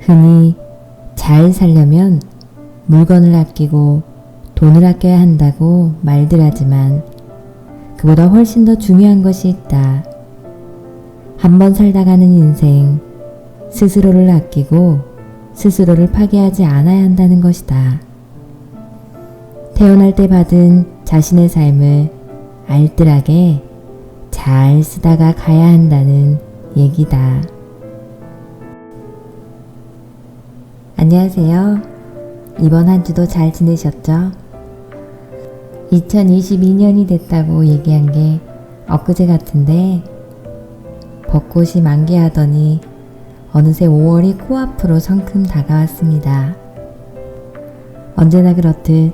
흔히 잘 살려면 물건을 아끼고 돈을 아껴야 한다고 말들 하지만 그보다 훨씬 더 중요한 것이 있다. 한 번 살다 가는 인생, 스스로를 아끼고 스스로를 파괴하지 않아야 한다는 것이다. 태어날 때 받은 자신의 삶을 알뜰하게 잘 쓰다가 가야 한다는 얘기다. 안녕하세요. 이번 한 주도 잘 지내셨죠? 2022년이 됐다고 얘기한 게 엊그제 같은데 벚꽃이 만개하더니 어느새 5월이 코앞으로 성큼 다가왔습니다. 언제나 그렇듯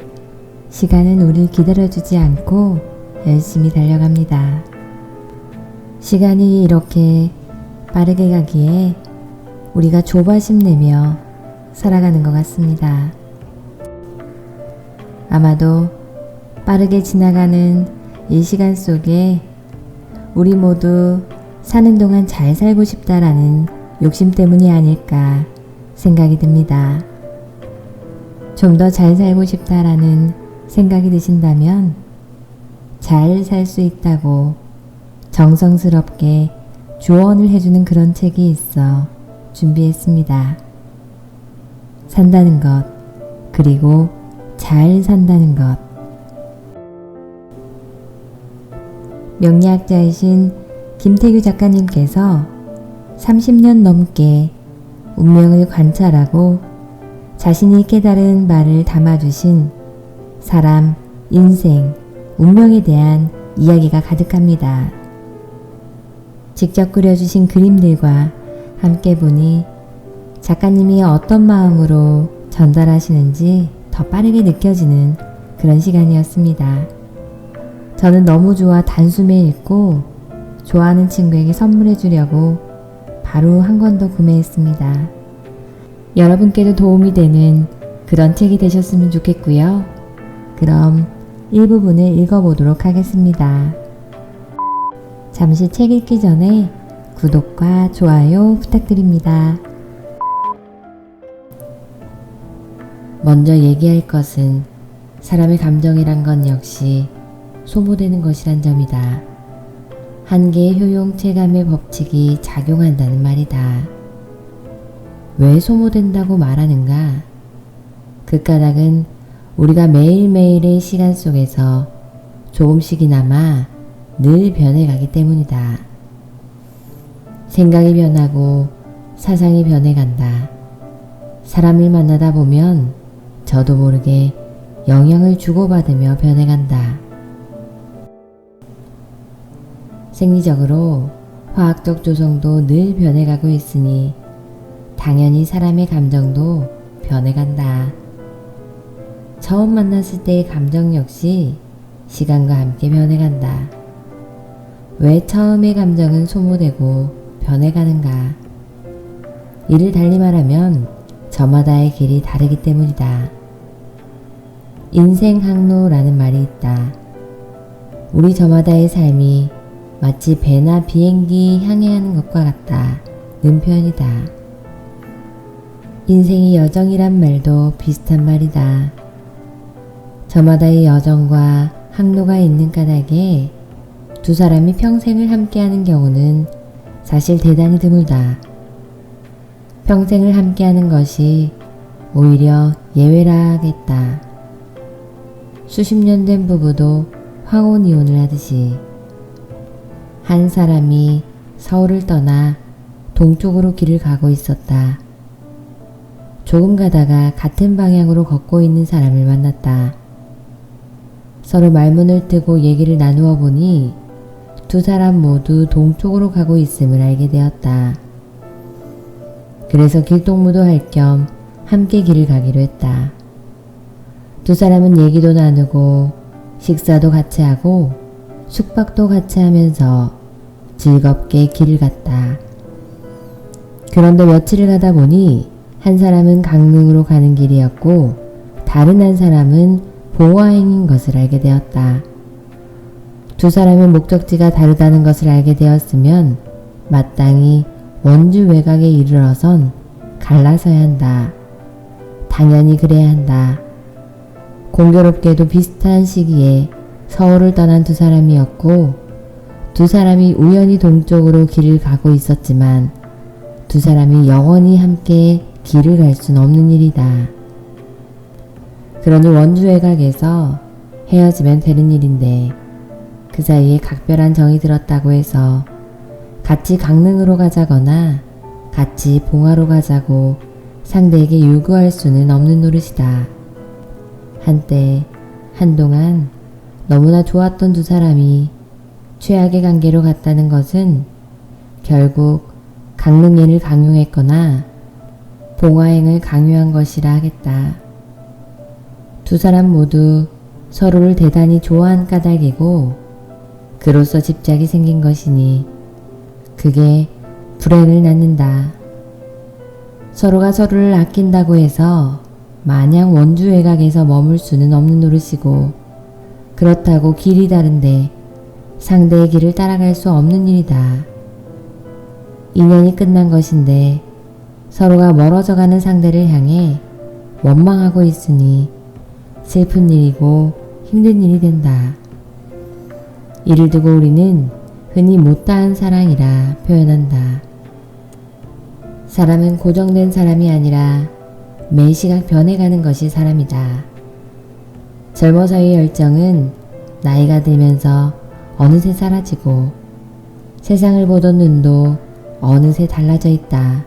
시간은 우릴 기다려주지 않고 열심히 달려갑니다. 시간이 이렇게 빠르게 가기에 우리가 조바심 내며 살아가는 것 같습니다. 아마도 빠르게 지나가는 이 시간 속에 우리 모두 사는 동안 잘 살고 싶다라는 욕심 때문이 아닐까 생각이 듭니다. 좀 더 잘 살고 싶다라는 생각이 드신다면 잘 살 수 있다고 정성스럽게 조언을 해주는 그런 책이 있어 준비했습니다. 산다는 것, 그리고 잘 산다는 것. 명리학자이신 김태규 작가님께서 30년 넘게 운명을 관찰하고 자신이 깨달은 바를 담아주신 사람, 인생, 운명에 대한 이야기가 가득합니다. 직접 그려주신 그림들과 함께 보니 작가님이 어떤 마음으로 전달하시는지 더 빠르게 느껴지는 그런 시간이었습니다. 저는 너무 좋아 단숨에 읽고 좋아하는 친구에게 선물해 주려고 바로 한 권 더 구매했습니다. 여러분께도 도움이 되는 그런 책이 되셨으면 좋겠고요. 그럼 일부분을 읽어보도록 하겠습니다. 잠시 책 읽기 전에 구독과 좋아요 부탁드립니다. 먼저 얘기할 것은 사람의 감정이란 건 역시 소모되는 것이란 점이다. 한계의 효용 체감의 법칙이 작용한다는 말이다. 왜 소모된다고 말하는가? 그 까닭은 우리가 매일매일의 시간 속에서 조금씩이나마 늘 변해가기 때문이다. 생각이 변하고 사상이 변해간다. 사람을 만나다 보면 저도 모르게 영향을 주고받으며 변해간다. 생리적으로 화학적 조성도 늘 변해가고 있으니 당연히 사람의 감정도 변해간다. 처음 만났을 때의 감정 역시 시간과 함께 변해간다. 왜 처음의 감정은 소모되고 변해가는가? 이를 달리 말하면 저마다의 길이 다르기 때문이다. 인생 항로라는 말이 있다. 우리 저마다의 삶이 마치 배나 비행기 향해 하는 것과 같다는 표현이다. 인생이 여정이란 말도 비슷한 말이다. 저마다의 여정과 항로가 있는 까닭에 두 사람이 평생을 함께하는 경우는 사실 대단히 드물다. 평생을 함께하는 것이 오히려 예외라겠다. 수십 년 된 부부도 황혼이혼을 하듯이 한 사람이 서울을 떠나 동쪽으로 길을 가고 있었다. 조금 가다가 같은 방향으로 걷고 있는 사람을 만났다. 서로 말문을 트고 얘기를 나누어 보니 두 사람 모두 동쪽으로 가고 있음을 알게 되었다. 그래서 길동무도 할 겸 함께 길을 가기로 했다. 두 사람은 얘기도 나누고 식사도 같이 하고 숙박도 같이 하면서 즐겁게 길을 갔다. 그런데 며칠을 가다 보니 한 사람은 강릉으로 가는 길이었고 다른 한 사람은 봉화행인 것을 알게 되었다. 두 사람의 목적지가 다르다는 것을 알게 되었으면 마땅히 원주 외곽에 이르러선 갈라서야 한다. 당연히 그래야 한다. 공교롭게도 비슷한 시기에 서울을 떠난 두 사람이었고 두 사람이 우연히 동쪽으로 길을 가고 있었지만 두 사람이 영원히 함께 길을 갈 수는 없는 일이다. 그러니 원주 외곽에서 헤어지면 되는 일인데 그 사이에 각별한 정이 들었다고 해서 같이 강릉으로 가자거나 같이 봉화로 가자고 상대에게 요구할 수는 없는 노릇이다. 한때 한동안 너무나 좋았던 두 사람이 최악의 관계로 갔다는 것은 결국 강릉행을 강요했거나 봉화행을 강요한 것이라 하겠다. 두 사람 모두 서로를 대단히 좋아한 까닭이고 그로써 집착이 생긴 것이니 그게 불행을 낳는다. 서로가 서로를 아낀다고 해서 마냥 원주 외곽에서 머물 수는 없는 노릇이고 그렇다고 길이 다른데 상대의 길을 따라갈 수 없는 일이다. 인연이 끝난 것인데 서로가 멀어져가는 상대를 향해 원망하고 있으니 슬픈 일이고 힘든 일이 된다. 이를 두고 우리는 흔히 못다한 사랑이라 표현한다. 사람은 고정된 사람이 아니라 매시각 변해가는 것이 사람이다. 젊어서의 열정은 나이가 들면서 어느새 사라지고 세상을 보던 눈도 어느새 달라져 있다.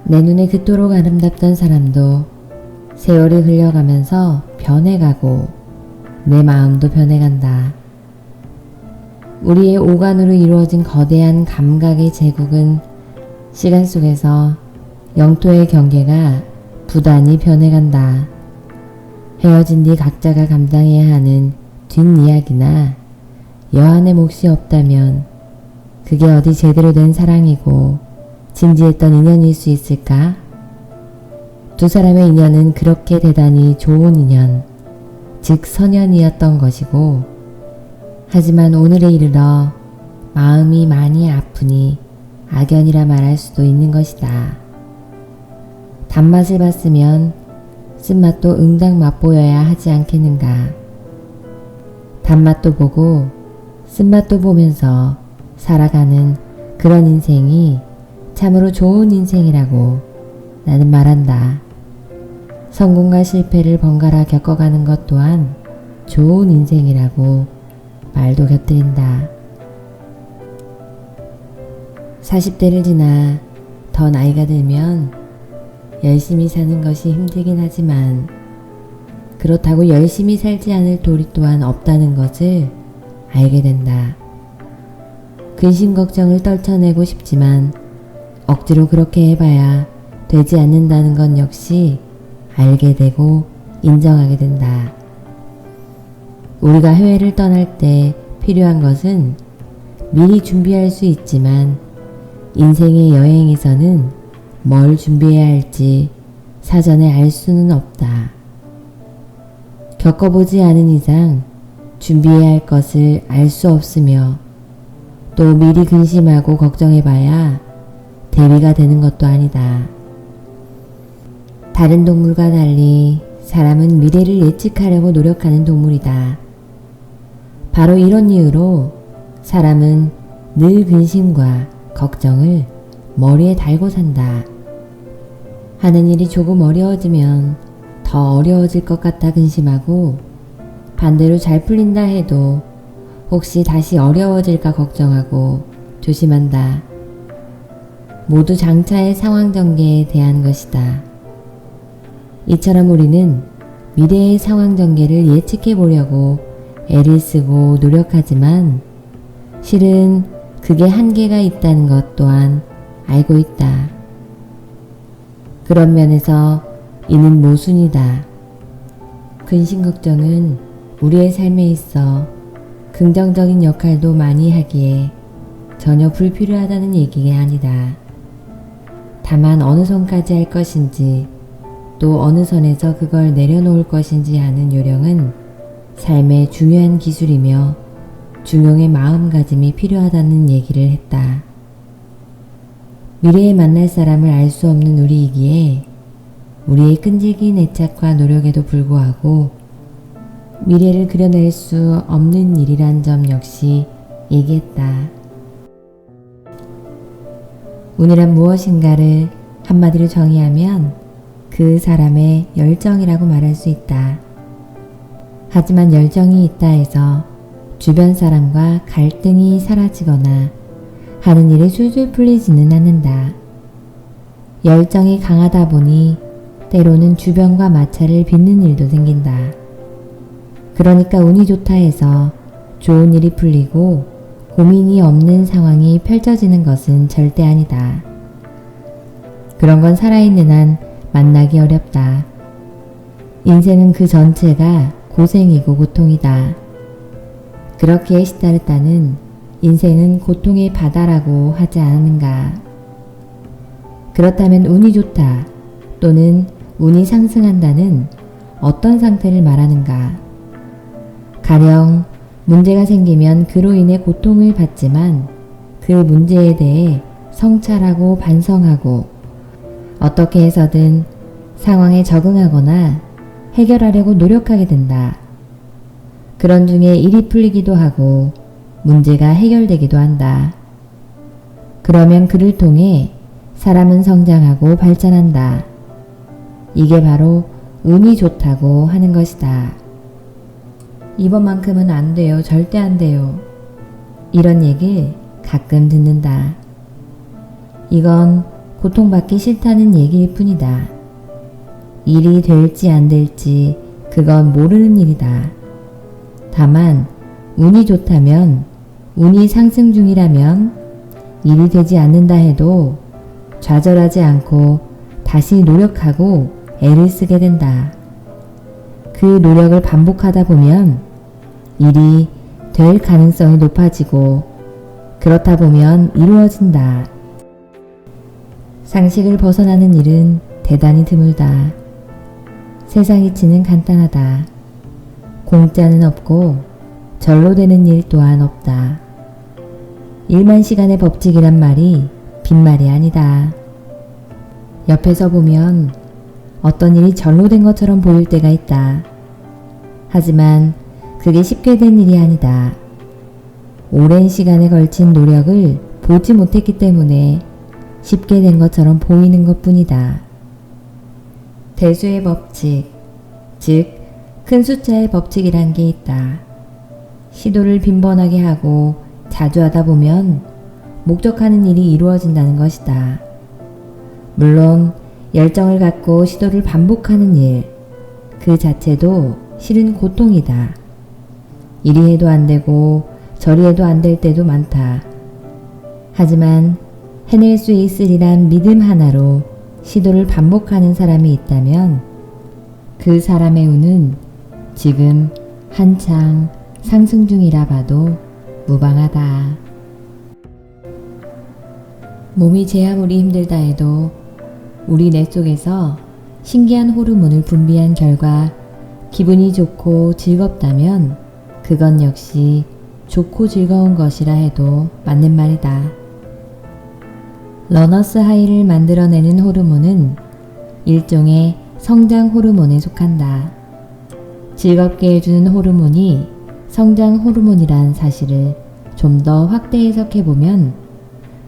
내 눈에 그토록 아름답던 사람도 세월이 흘러가면서 변해가고 내 마음도 변해간다. 우리의 오간으로 이루어진 거대한 감각의 제국은 시간 속에서 영토의 경계가 부단히 변해간다. 헤어진 뒤 각자가 감당해야 하는 뒷이야기나 여한의 몫이 없다면 그게 어디 제대로 된 사랑이고 진지했던 인연일 수 있을까? 두 사람의 인연은 그렇게 대단히 좋은 인연, 즉 선연이었던 것이고 하지만 오늘에 이르러 마음이 많이 아프니 악연이라 말할 수도 있는 것이다. 단맛을 봤으면 쓴맛도 응당 맛보여야 하지 않겠는가. 단맛도 보고 쓴맛도 보면서 살아가는 그런 인생이 참으로 좋은 인생이라고 나는 말한다. 성공과 실패를 번갈아 겪어가는 것 또한 좋은 인생이라고 말도 곁들인다. 40대를 지나 더 나이가 들면 열심히 사는 것이 힘들긴 하지만 그렇다고 열심히 살지 않을 도리 또한 없다는 것을 알게 된다. 근심 걱정을 떨쳐내고 싶지만 억지로 그렇게 해봐야 되지 않는다는 건 역시 알게 되고 인정하게 된다. 우리가 해외를 떠날 때 필요한 것은 미리 준비할 수 있지만 인생의 여행에서는 뭘 준비해야 할지 사전에 알 수는 없다. 겪어보지 않은 이상 준비해야 할 것을 알 수 없으며 또 미리 근심하고 걱정해봐야 대비가 되는 것도 아니다. 다른 동물과 달리 사람은 미래를 예측하려고 노력하는 동물이다. 바로 이런 이유로 사람은 늘 근심과 걱정을 머리에 달고 산다. 하는 일이 조금 어려워지면 더 어려워질 것 같아 근심하고 반대로 잘 풀린다 해도 혹시 다시 어려워질까 걱정하고 조심한다. 모두 장차의 상황 전개에 대한 것이다. 이처럼 우리는 미래의 상황 전개를 예측해 보려고 애를 쓰고 노력하지만 실은 그게 한계가 있다는 것 또한 알고 있다. 그런 면에서 이는 모순이다. 근심 걱정은 우리의 삶에 있어 긍정적인 역할도 많이 하기에 전혀 불필요하다는 얘기가 아니다. 다만 어느 선까지 할 것인지 또 어느 선에서 그걸 내려놓을 것인지 하는 요령은 삶의 중요한 기술이며 중용의 마음가짐이 필요하다는 얘기를 했다. 미래에 만날 사람을 알 수 없는 우리이기에 우리의 끈질긴 애착과 노력에도 불구하고 미래를 그려낼 수 없는 일이란 점 역시 얘기했다. 운이란 무엇인가를 한마디로 정의하면 그 사람의 열정이라고 말할 수 있다. 하지만 열정이 있다 해서 주변 사람과 갈등이 사라지거나 하는 일이 술술 풀리지는 않는다. 열정이 강하다 보니 때로는 주변과 마찰을 빚는 일도 생긴다. 그러니까 운이 좋다 해서 좋은 일이 풀리고 고민이 없는 상황이 펼쳐지는 것은 절대 아니다. 그런 건 살아있는 한 만나기 어렵다. 인생은 그 전체가 고생이고 고통이다. 그렇기에 시다르타는 인생은 고통의 바다라고 하지 않은가. 그렇다면 운이 좋다 또는 운이 상승한다는 어떤 상태를 말하는가? 가령 문제가 생기면 그로 인해 고통을 받지만 그 문제에 대해 성찰하고 반성하고 어떻게 해서든 상황에 적응하거나 해결하려고 노력하게 된다. 그런 중에 일이 풀리기도 하고 문제가 해결되기도 한다. 그러면 그를 통해 사람은 성장하고 발전한다. 이게 바로 운이 좋다고 하는 것이다. 이번만큼은 안 돼요. 절대 안 돼요. 이런 얘기를 가끔 듣는다. 이건 고통받기 싫다는 얘기일 뿐이다. 일이 될지 안 될지 그건 모르는 일이다. 다만 운이 좋다면, 운이 상승 중이라면 일이 되지 않는다 해도 좌절하지 않고 다시 노력하고 애를 쓰게 된다. 그 노력을 반복하다 보면 일이 될 가능성이 높아지고 그렇다 보면 이루어진다. 상식을 벗어나는 일은 대단히 드물다. 세상 이치는 간단하다. 공짜는 없고 절로 되는 일 또한 없다. 일만 시간의 법칙이란 말이 빈말이 아니다. 옆에서 보면 어떤 일이 절로 된 것처럼 보일 때가 있다. 하지만 그게 쉽게 된 일이 아니다. 오랜 시간에 걸친 노력을 보지 못했기 때문에 쉽게 된 것처럼 보이는 것뿐이다. 대수의 법칙, 즉 큰 숫자의 법칙이란 게 있다. 시도를 빈번하게 하고 자주 하다 보면 목적하는 일이 이루어진다는 것이다. 물론 열정을 갖고 시도를 반복하는 일, 그 자체도 실은 고통이다. 이리 해도 안 되고 저리 해도 안 될 때도 많다. 하지만 해낼 수 있으리란 믿음 하나로 시도를 반복하는 사람이 있다면 그 사람의 운은 지금 한창 상승 중이라 봐도 무방하다. 몸이 제 아무리 힘들다 해도 우리 뇌 속에서 신기한 호르몬을 분비한 결과 기분이 좋고 즐겁다면 그건 역시 좋고 즐거운 것이라 해도 맞는 말이다. 러너스 하이를 만들어내는 호르몬은 일종의 성장 호르몬에 속한다. 즐겁게 해주는 호르몬이 성장 호르몬이란 사실을 좀 더 확대 해석해보면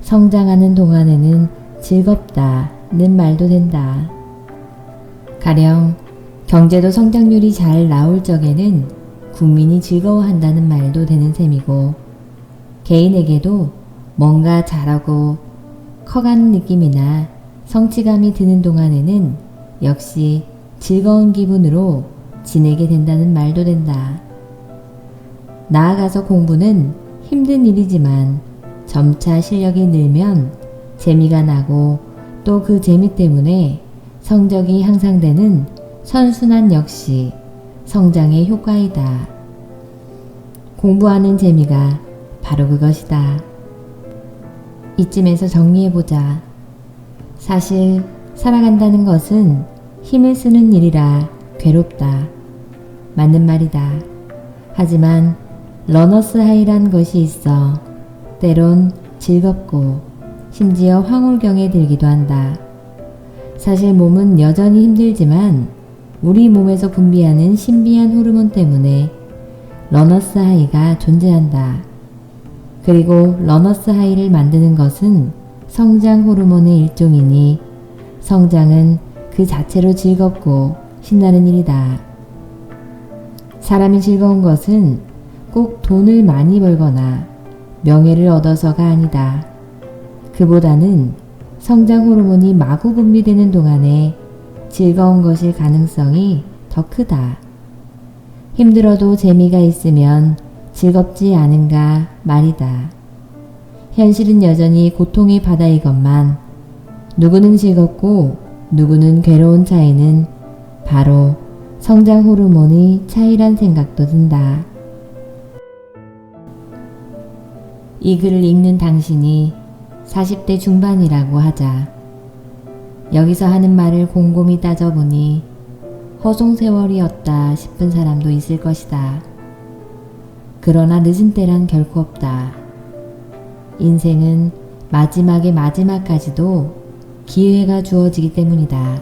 성장하는 동안에는 즐겁다는 말도 된다. 가령 경제도 성장률이 잘 나올 적에는 국민이 즐거워한다는 말도 되는 셈이고 개인에게도 뭔가 잘하고 커가는 느낌이나 성취감이 드는 동안에는 역시 즐거운 기분으로 지내게 된다는 말도 된다. 나아가서 공부는 힘든 일이지만 점차 실력이 늘면 재미가 나고 또 그 재미 때문에 성적이 향상되는 선순환 역시 성장의 효과이다. 공부하는 재미가 바로 그것이다. 이쯤에서 정리해보자. 사실 살아간다는 것은 힘을 쓰는 일이라 괴롭다. 맞는 말이다. 하지만 러너스 하이란 것이 있어 때론 즐겁고 심지어 황홀경에 들기도 한다. 사실 몸은 여전히 힘들지만 우리 몸에서 분비하는 신비한 호르몬 때문에 러너스 하이가 존재한다. 그리고 러너스 하이를 만드는 것은 성장 호르몬의 일종이니 성장은 그 자체로 즐겁고 신나는 일이다. 사람이 즐거운 것은 꼭 돈을 많이 벌거나 명예를 얻어서가 아니다. 그보다는 성장 호르몬이 마구 분비되는 동안에 즐거운 것일 가능성이 더 크다. 힘들어도 재미가 있으면 즐겁지 않은가 말이다. 현실은 여전히 고통의 바다이건만 누구는 즐겁고 누구는 괴로운 차이는 바로 성장 호르몬의 차이란 생각도 든다. 이 글을 읽는 당신이 40대 중반이라고 하자. 여기서 하는 말을 곰곰이 따져보니 허송세월이었다 싶은 사람도 있을 것이다. 그러나 늦은 때란 결코 없다. 인생은 마지막의 마지막까지도 기회가 주어지기 때문이다.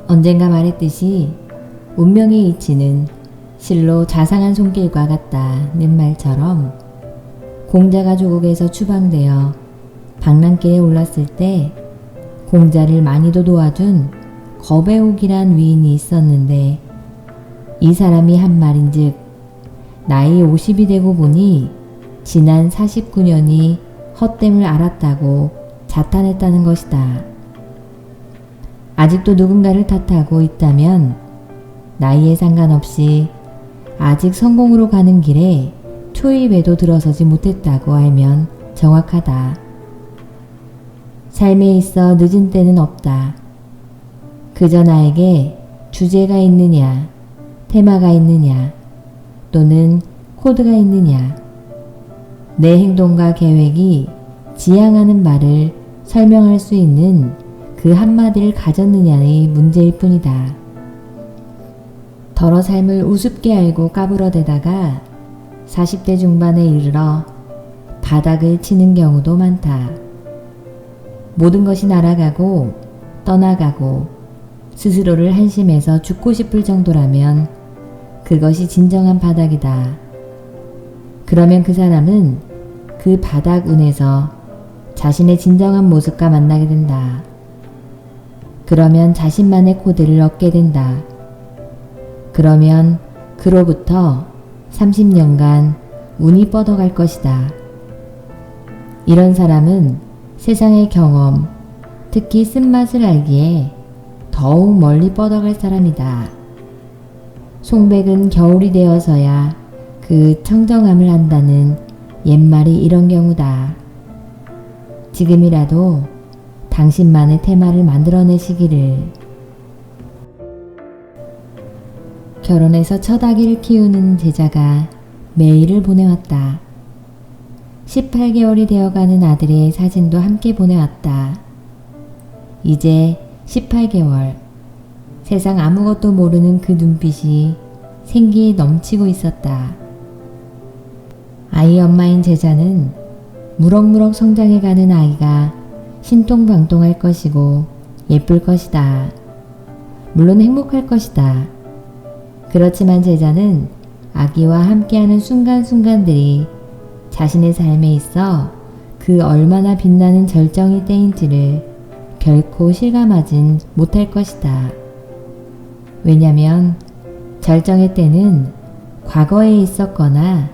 언젠가 말했듯이 운명의 이치는 실로 자상한 손길과 같다는 말처럼 공자가 조국에서 추방되어 방랑길에 올랐을 때 공자를 많이도 도와준 거배옥이란 위인이 있었는데 이 사람이 한 말인즉 나이 50이 되고 보니 지난 49년이 헛됨을 알았다고 자탄했다는 것이다. 아직도 누군가를 탓하고 있다면 나이에 상관없이 아직 성공으로 가는 길에 초입에도 들어서지 못했다고 알면 정확하다. 삶에 있어 늦은 때는 없다. 그저 나에게 주제가 있느냐, 테마가 있느냐, 또는 코드가 있느냐, 내 행동과 계획이 지향하는 바를 설명할 수 있는 그 한마디를 가졌느냐의 문제일 뿐이다. 더러 삶을 우습게 알고 까불어대다가 40대 중반에 이르러 바닥을 치는 경우도 많다. 모든 것이 날아가고 떠나가고 스스로를 한심해서 죽고 싶을 정도라면 그것이 진정한 바닥이다. 그러면 그 사람은 그 바닥 운에서 자신의 진정한 모습과 만나게 된다. 그러면 자신만의 코드를 얻게 된다. 그러면 그로부터 30년간 운이 뻗어갈 것이다. 이런 사람은 세상의 경험, 특히 쓴맛을 알기에 더욱 멀리 뻗어갈 사람이다. 송백은 겨울이 되어서야 그 청정함을 안다는 옛말이 이런 경우다. 지금이라도 당신만의 테마를 만들어내시기를. 결혼해서 첫 아기를 키우는 제자가 메일을 보내왔다. 18개월이 되어가는 아들의 사진도 함께 보내왔다. 이제 18개월. 세상 아무것도 모르는 그 눈빛이 생기에 넘치고 있었다. 아이 엄마인 제자는 무럭무럭 성장해가는 아이가 신통방통할 것이고 예쁠 것이다. 물론 행복할 것이다. 그렇지만 제자는 아기와 함께하는 순간순간들이 자신의 삶에 있어 그 얼마나 빛나는 절정의 때인지를 결코 실감하진 못할 것이다. 왜냐면 절정의 때는 과거에 있었거나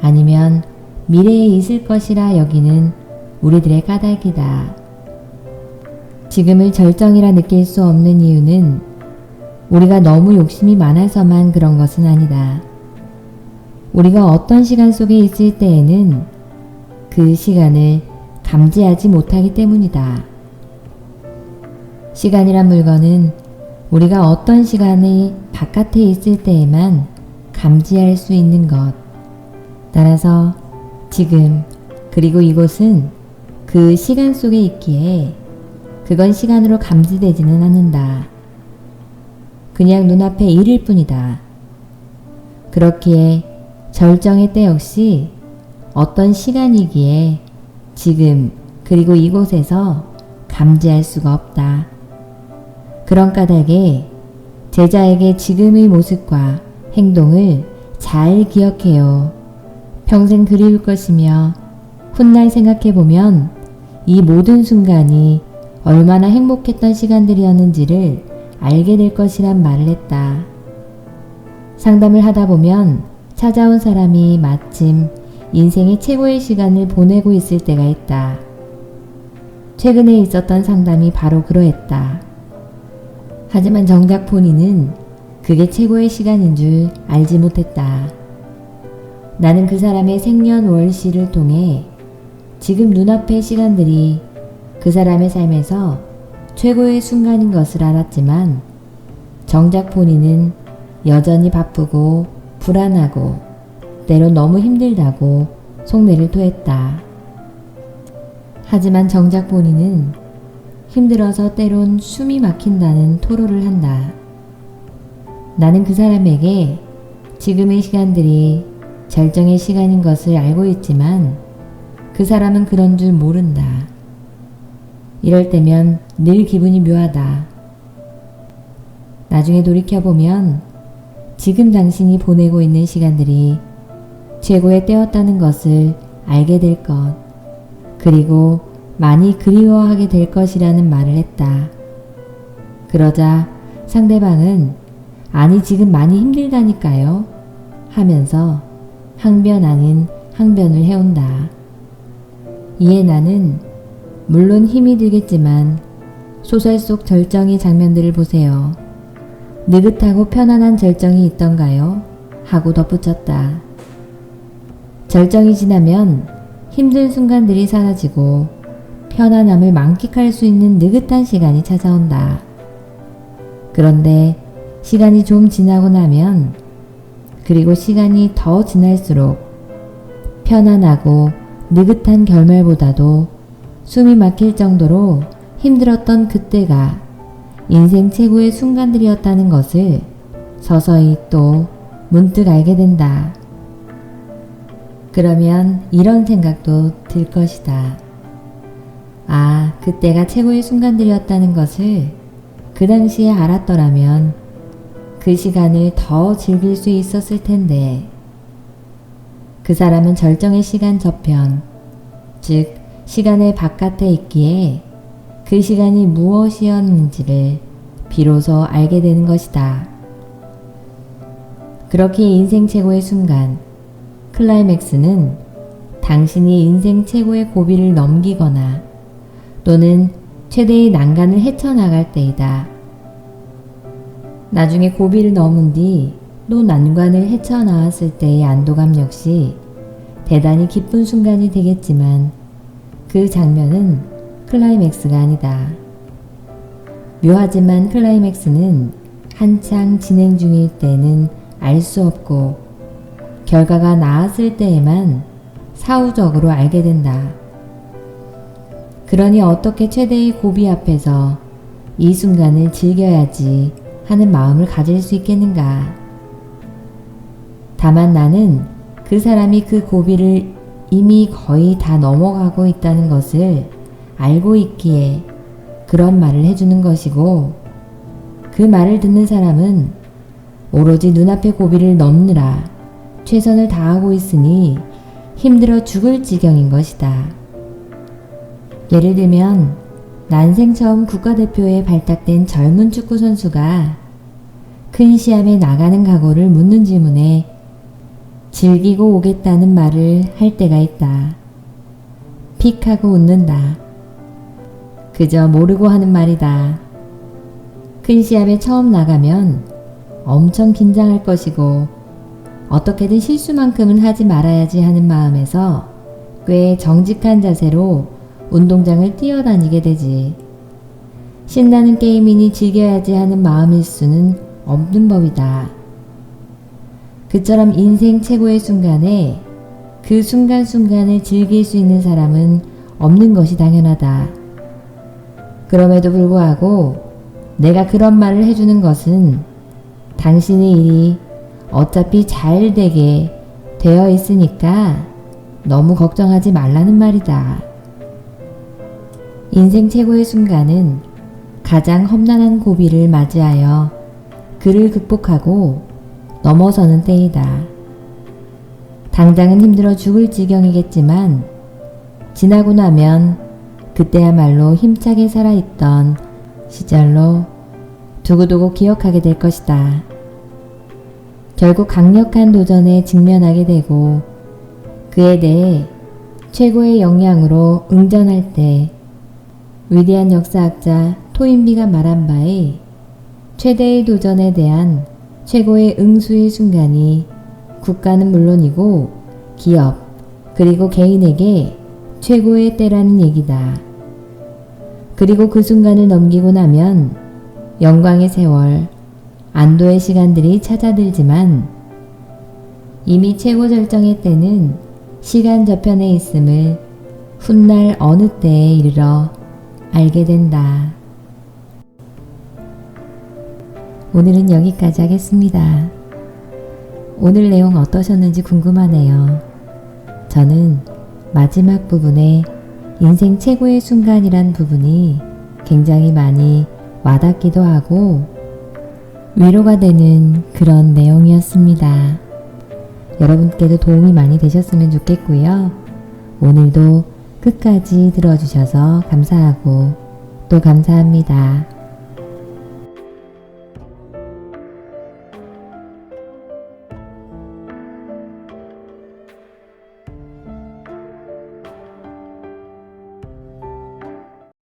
아니면 미래에 있을 것이라 여기는 우리들의 까닭이다. 지금을 절정이라 느낄 수 없는 이유는 우리가 너무 욕심이 많아서만 그런 것은 아니다. 우리가 어떤 시간 속에 있을 때에는 그 시간을 감지하지 못하기 때문이다. 시간이란 물건은 우리가 어떤 시간이 바깥에 있을 때에만 감지할 수 있는 것. 따라서 지금 그리고 이곳은 그 시간 속에 있기에 그건 시간으로 감지되지는 않는다. 그냥 눈앞에 일일 뿐이다. 그렇기에 절정의 때 역시 어떤 시간이기에 지금 그리고 이곳에서 감지할 수가 없다. 그런 까닭에 제자에게 지금의 모습과 행동을 잘 기억해요. 평생 그리울 것이며 훗날 생각해보면 이 모든 순간이 얼마나 행복했던 시간들이었는지를 알게 될 것이란 말을 했다. 상담을 하다 보면 찾아온 사람이 마침 인생의 최고의 시간을 보내고 있을 때가 있다. 최근에 있었던 상담이 바로 그러했다. 하지만 정작 본인은 그게 최고의 시간인 줄 알지 못했다. 나는 그 사람의 생년월시를 통해 지금 눈앞의 시간들이 그 사람의 삶에서 최고의 순간인 것을 알았지만 정작 본인은 여전히 바쁘고 불안하고 때론 너무 힘들다고 속내를 토했다. 하지만 정작 본인은 힘들어서 때론 숨이 막힌다는 토로를 한다. 나는 그 사람에게 지금의 시간들이 절정의 시간인 것을 알고 있지만 그 사람은 그런 줄 모른다. 이럴 때면 늘 기분이 묘하다. 나중에 돌이켜보면 지금 당신이 보내고 있는 시간들이 최고의 때였다는 것을 알게 될 것, 그리고 많이 그리워하게 될 것이라는 말을 했다. 그러자 상대방은 아니 지금 많이 힘들다니까요 하면서 항변 아닌 항변을 해온다. 이에 나는 물론 힘이 들겠지만 소설 속 절정의 장면들을 보세요. 느긋하고 편안한 절정이 있던가요? 하고 덧붙였다. 절정이 지나면 힘든 순간들이 사라지고 편안함을 만끽할 수 있는 느긋한 시간이 찾아온다. 그런데 시간이 좀 지나고 나면 그리고 시간이 더 지날수록 편안하고 느긋한 결말보다도 숨이 막힐 정도로 힘들었던 그때가 인생 최고의 순간들이었다는 것을 서서히 또 문득 알게 된다. 그러면 이런 생각도 들 것이다. 아, 그때가 최고의 순간들이었다는 것을 그 당시에 알았더라면 그 시간을 더 즐길 수 있었을 텐데. 그 사람은 절정의 시간 저편, 즉 시간의 바깥에 있기에 그 시간이 무엇이었는지를 비로소 알게 되는 것이다. 그렇게 인생 최고의 순간, 클라이맥스는 당신이 인생 최고의 고비를 넘기거나 또는 최대의 난간을 헤쳐나갈 때이다. 나중에 고비를 넘은 뒤 또 난관을 헤쳐나왔을 때의 안도감 역시 대단히 기쁜 순간이 되겠지만 그 장면은 클라이맥스가 아니다. 묘하지만 클라이맥스는 한창 진행 중일 때는 알 수 없고 결과가 나았을 때에만 사후적으로 알게 된다. 그러니 어떻게 최대의 고비 앞에서 이 순간을 즐겨야지 하는 마음을 가질 수 있겠는가. 다만 나는 그 사람이 그 고비를 이미 거의 다 넘어가고 있다는 것을 알고 있기에 그런 말을 해주는 것이고, 그 말을 듣는 사람은 오로지 눈앞의 고비를 넘느라 최선을 다하고 있으니 힘들어 죽을 지경인 것이다. 예를 들면 난생 처음 국가대표에 발탁된 젊은 축구 선수가 큰 시합에 나가는 각오를 묻는 질문에 즐기고 오겠다는 말을 할 때가 있다. 픽 하고 웃는다. 그저 모르고 하는 말이다. 큰 시합에 처음 나가면 엄청 긴장할 것이고 어떻게든 실수만큼은 하지 말아야지 하는 마음에서 꽤 정직한 자세로 운동장을 뛰어다니게 되지. 신나는 게임이니 즐겨야지 하는 마음일 수는 없는 법이다. 그처럼 인생 최고의 순간에 그 순간순간을 즐길 수 있는 사람은 없는 것이 당연하다. 그럼에도 불구하고 내가 그런 말을 해주는 것은 당신의 일이 어차피 잘 되게 되어 있으니까 너무 걱정하지 말라는 말이다. 인생 최고의 순간은 가장 험난한 고비를 맞이하여 그를 극복하고 넘어서는 때이다. 당장은 힘들어 죽을 지경이겠지만 지나고 나면 그때야말로 힘차게 살아있던 시절로 두고두고 기억하게 될 것이다. 결국 강력한 도전에 직면하게 되고 그에 대해 최고의 역량으로 응전할 때 위대한 역사학자 토인비가 말한 바에 최대의 도전에 대한 최고의 응수의 순간이 국가는 물론이고 기업 그리고 개인에게 최고의 때라는 얘기다. 그리고 그 순간을 넘기고 나면 영광의 세월, 안도의 시간들이 찾아들지만 이미 최고 절정의 때는 시간 저편에 있음을 훗날 어느 때에 이르러 알게 된다. 오늘은 여기까지 하겠습니다. 오늘 내용 어떠셨는지 궁금하네요. 저는 마지막 부분에 인생 최고의 순간이란 부분이 굉장히 많이 와닿기도 하고 위로가 되는 그런 내용이었습니다. 여러분께도 도움이 많이 되셨으면 좋겠고요. 오늘도 끝까지 들어주셔서 감사하고 또 감사합니다.